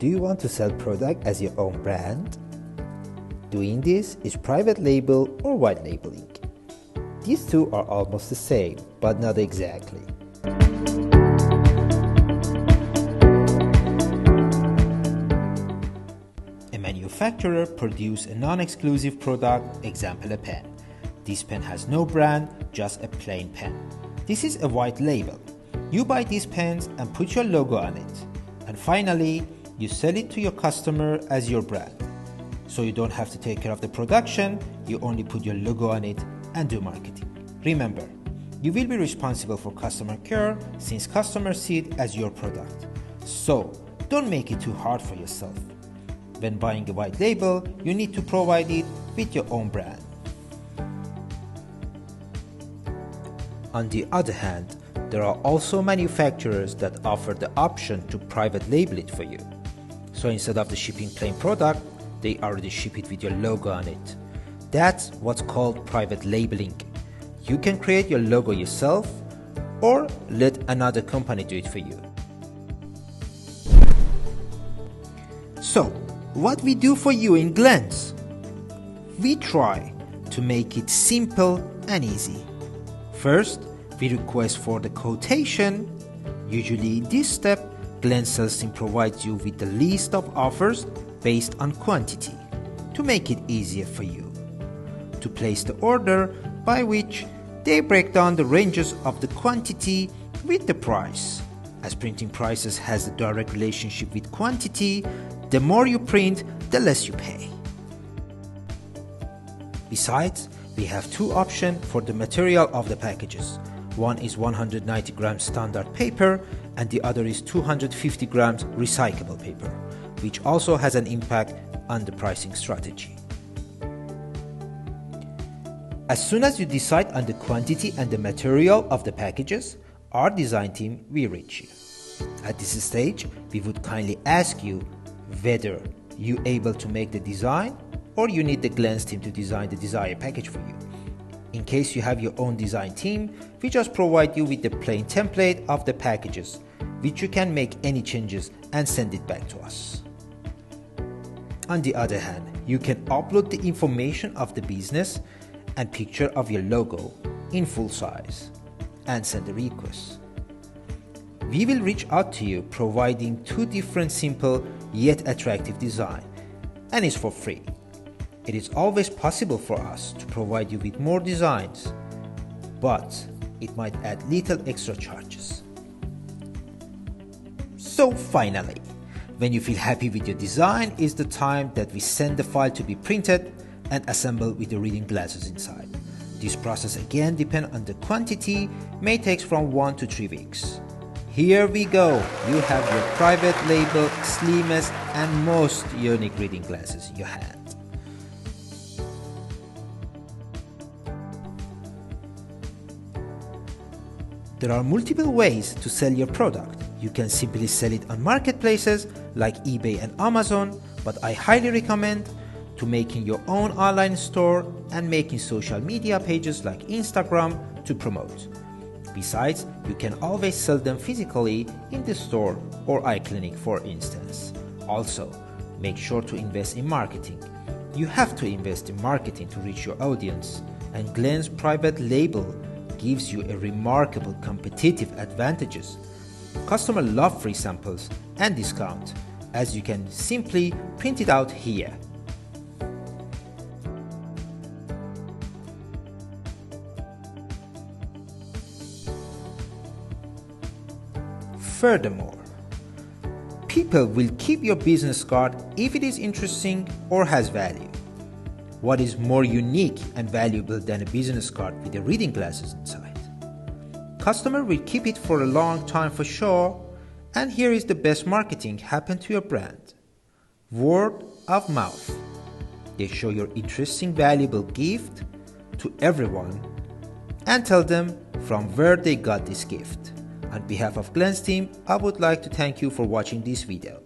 Do you want to sell product as your own brand? Doing this is private label or white labeling. These two are almost the same, but not exactly. A manufacturer produces a non-exclusive product, example a pen. This pen has no brand, just a plain pen. This is a white label. You buy these pens and put your logo on it. And finally, you sell it to your customer as your brand. So you don't have to take care of the production, you only put your logo on it and do marketing. Remember, you will be responsible for customer care since customers see it as your product. So don't make it too hard for yourself. When buying a white label, you need to provide it with your own brand. On the other hand, there are also manufacturers that offer the option to private label it for you. So instead of the shipping plain product, they already ship it with your logo on it. That's what's called private labeling. You can create your logo yourself or let another company do it for you. So, what we do for you in Glens? We try to make it simple and easy. First, we request for the quotation. Usually in this step, Glens sales team provides you with the list of offers based on quantity to make it easier for you to place the order, by which they break down the ranges of the quantity with the price. As printing prices has a direct relationship with quantity, the more you print, the less you pay. Besides, we have two options for the material of the packages. One is 190 grams standard paper and the other is 250 grams recyclable paper, which also has an impact on the pricing strategy. As soon as you decide on the quantity and the material of the packages, our design team will reach you. At this stage, we would kindly ask you whether you're able to make the design or you need the Glens team to design the desired package for you. In case you have your own design team, we just provide you with the plain template of the packages, which you can make any changes and send it back to us. On the other hand, you can upload the information of the business and picture of your logo in full size and send a request. We will reach out to you providing two different simple yet attractive designs, and it's for free. It is always possible for us to provide you with more designs, but it might add little extra charges. So finally, when you feel happy with your design is the time that we send the file to be printed and assembled with the reading glasses inside. This process again depends on the quantity, may take from 1 to 3 weeks. Here we go, you have your private label, slimmest and most unique reading glasses in your hand. There are multiple ways to sell your product. You can simply sell it on marketplaces like eBay and Amazon, but I highly recommend to making your own online store and making social media pages like Instagram to promote. Besides, you can always sell them physically in the store or iClinic, for instance. Also, make sure to invest in marketing. You have to invest in marketing to reach your audience, and Glens private label gives you a remarkable competitive advantages. Customers love free samples and discount, as you can simply print it out here. Furthermore, people will keep your business card if it is interesting or has value. What is more unique and valuable than a business card with the reading glasses inside? Customer will keep it for a long time for sure, and here is the best marketing happen to your brand. Word of mouth. They show your interesting valuable gift to everyone and tell them from where they got this gift. On behalf of Glens team, I would like to thank you for watching this video.